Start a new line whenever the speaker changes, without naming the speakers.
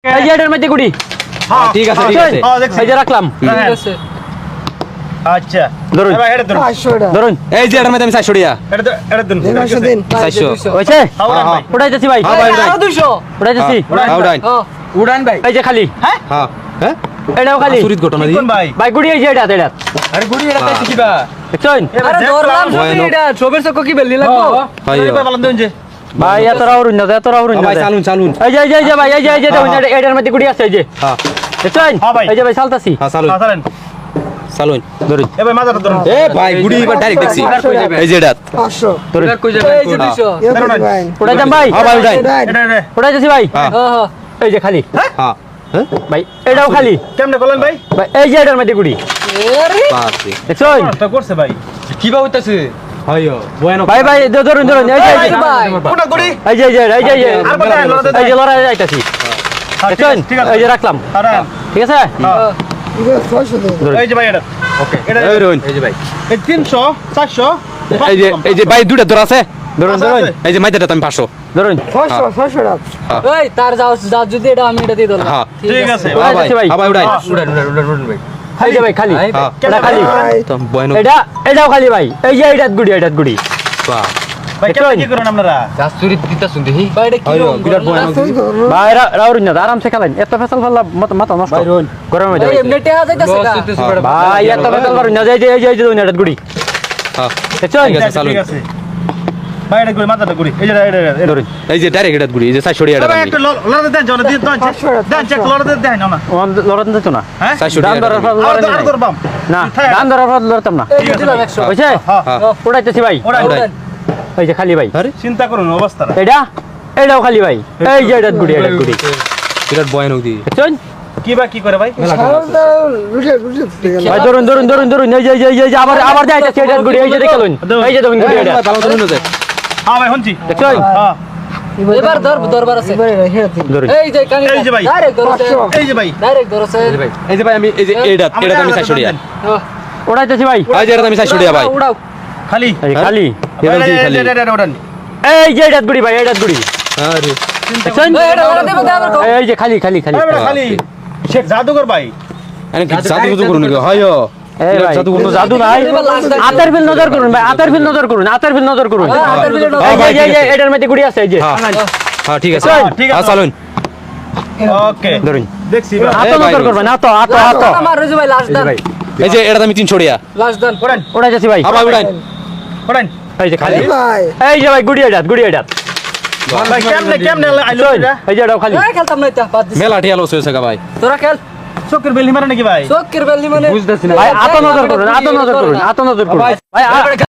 এই যে এটার মধ্যে গুড়ি।
হ্যাঁ ঠিক আছে ঠিক আছে।
এই যে রাখলাম।
ঠিক আছে
আচ্ছা
ধরুন
এবার এটা ধরুন
500 টাকা
ধরুন।
এই যে এটার মধ্যে আমি 400 দিয়া
এটা ধরুন
500 দিন
400
হয়েছে?
হাওড়া ভাই
উঠাইতেছি ভাই।
হ্যাঁ ভাই,
আরো 200
উঠাইতেছি।
উড়ান
উড়ান ভাই
এই যে খালি।
হ্যাঁ হ্যাঁ
এটাও খালি।
সুরিত ঘটনা দি
কোন ভাই
ভাই গুড়ি এই যে এটা এটা।
আরে গুড়ি এটা তাই শিখিবা
দেখছেন?
আরে ধরলাম
ভয়
সবই
না।
এটা ছবির চক্ক কি বেললি লাগবো
ভাই
ভাই ভালো দেন যে
ভাই এত রাউরুন না এত রাউরুন না।
ভাই চালুন চালুন
এই যে এই যে ভাই এই যে দেখুন এটার মধ্যে গুড়ি আছে এই যে।
হ্যাঁ
দেখছেন?
হ্যাঁ ভাই।
এই যে ভাই চালতাছি।
হ্যাঁ চালুন
আসালেন
চালুন
ধরুন
এবার মাথাটা ধরুন
এ ভাই গুড়ি এবার ডাইরেক্ট দেখছি এই যে এটা
500
ধরুন।
এই যে 200
ভাই
উঠাইতাম ভাই।
হ্যাঁ ভাই উড়ান
এটা এটা
উঠাইতেছি ভাই।
হ্যাঁ
হ্যাঁ
এই যে খালি।
হ্যাঁ হ্যাঁ
ভাই এটাও খালি।
কেমনে করলেন ভাই
ভাই এই যে এটার মধ্যে গুড়ি।
আরে
বাস রে
দেখছেন?
এটা করছে ভাই
কি বা হইতাছে হয়ও বয়ানো
ভাই ভাই ধরুন ধরুন এই যে এই যে
ভাই
কোনটা গুড়ি
এই যে এই যে এই যে এই যে
আর বড়
এই যে লড়াই যাইতাছি। দেখছেন?
ঠিক আছে
এই যে রাখলাম।
আরে
ঠিক আছে?
এবার 600 দিন
এই যে ভাই এটা ওকে এটা
এই রুন এই যে ভাই
এই 300 400
এই যে ভাই দুইটা ধর আছে
ধরুন ধরুন
এই যে মাইটাটা আমি 500
ধরুন।
600 টাকা এই তার যাও যদি এটা আমি এটা দিয়ে দিলাম
হ্যাঁ
ঠিক আছে
হ্যাঁ ভাই
উড়াইতেছি ভাই।
হ্যাঁ ভাই উড়ান
উড়ান
ভাই
এই যে ভাই খালি।
হ্যাঁ
এটা খালি।
তো বয়ানো
এটাও খালি ভাই। এই যে এটাত গুড়ি।
বাহ
ভাই কেমন কি করেন আপনারা
ভাই এটা কি
আইয়ো,
রকম
বিরাট
ঘটনা?
ভয়ানক।
ভাই রাউরুন না আরামসে খেলেন। এত ফেসাল ফেললা মাথা নষ্ট। গরমে
ভাই
যাবে।
এমনি টেহা যাইতাছে গা
ভাই এত ফেসাল করুন না। এই যে এটাত গুড়ি।
হ্যাঁ
দেখছেন?
ঠিক আছে, চালুন।
ঠিক আছে ভাই এটা গুড়ি মাথাটা গুড়ি এই যে এটা
ধরুন।
এই যে ডাইরেক্ট এটা গুড়ি এই যে 400 এটা
ভাই একটা লড়াতে দেন জন দিয়ে দেন চেক লড়াতে দেন না
লড়াতে দিত না।
হ্যাঁ
400
দাম ধরার পর
আর
লড়াই
আর
নাই।
ধরবাম
না দাম ধরার পর লড়তাম না।
এই যে দিলাম 100
হয়েছে?
হ্যাঁ
হ্যাঁ
উড়াইতেছি ভাই।
ওড়ান
উড়ান।
এই যে খালি ভাই।
আরে
চিন্তা করুন অবস্থাটা
এটাও খালি ভাই। এই যে এটাত গুড়ি।
বিরাট ভয়ানক দি
দেখছেন?
কি করে ভাই
সারাটা রুটে গেল
ভাই ধরুন। এই যে আবার যাইতেছে এটাত গুড়ি। এই যে দেখুন। এই যে দেখুন গুড়ি এটা।
ভালো তো যায়
হ্যাঁ ভাই হনছি
দেখছেন?
হ্যাঁ
এবার দরবার আছে
ধরুন।
এই যে কানি
এই যে ভাই।
ডাইরেক্ট ধরছে 500
এই যে ভাই
ডাইরেক্ট ধরছে
এই যে ভাই আমি এই যে এটা আমি 400 দিয়া
উড়াইতেছি ভাই।
এই যে এটা আমি 400 দিয়া ভাই
উড়াও
খালি
এই যে খালি।
এটা কি খালি
ওড়ান
এই যে এটাত গুড়ি ভাই। এটাত গুড়ি।
আরে
দেখছেন?
এই এটা ওরা দেব আবার কও
এই যে খালি।
খালি শেখ জাদুঘর ভাই
আরে কি জাদু করুন কি হয়ও
এই ভাই
জাদু
কোনো জাদু নাই।
এবার last time-
আতার ফিল নজর করুন ভাই। আতার ফিল নজর করুন।
হ্যাঁ, হাতের বিলে নজর
এই যে, এই যে এটার মধ্যে গুড়ি আছে এই যে।
হ্যাঁ হ্যাঁ ঠিক আছে
ঠিক আছে।
হ্যাঁ চালুন
ওকে
ধরুন।
দেখছি
হাত
এই ভাই,
নজর করবেন। হাত।
আমার রুজু ভাই লাস্ট দান
এই যে এটা আমি 300 দিয়া
লাস্ট দান
ওড়ান
উড়াইতেছি ভাই।
হ্যাঁ ভাই উড়ান
ওড়ান
এই যে খালি।
ভাই
এই যে ভাই গুড়ি এটাত।
ভাই কেমনে আইলো এটা
এই যে এটাও খালি।
এই খেলতাম না এটা বাদ দিছি
মেলা টিয়া লস হয়েছে গা ভাই
তোরা খেল
চোখের বেলি মারে নাকি ভাই
চোখের বেলি মানে
ভাই আত নজর করুন। ভাই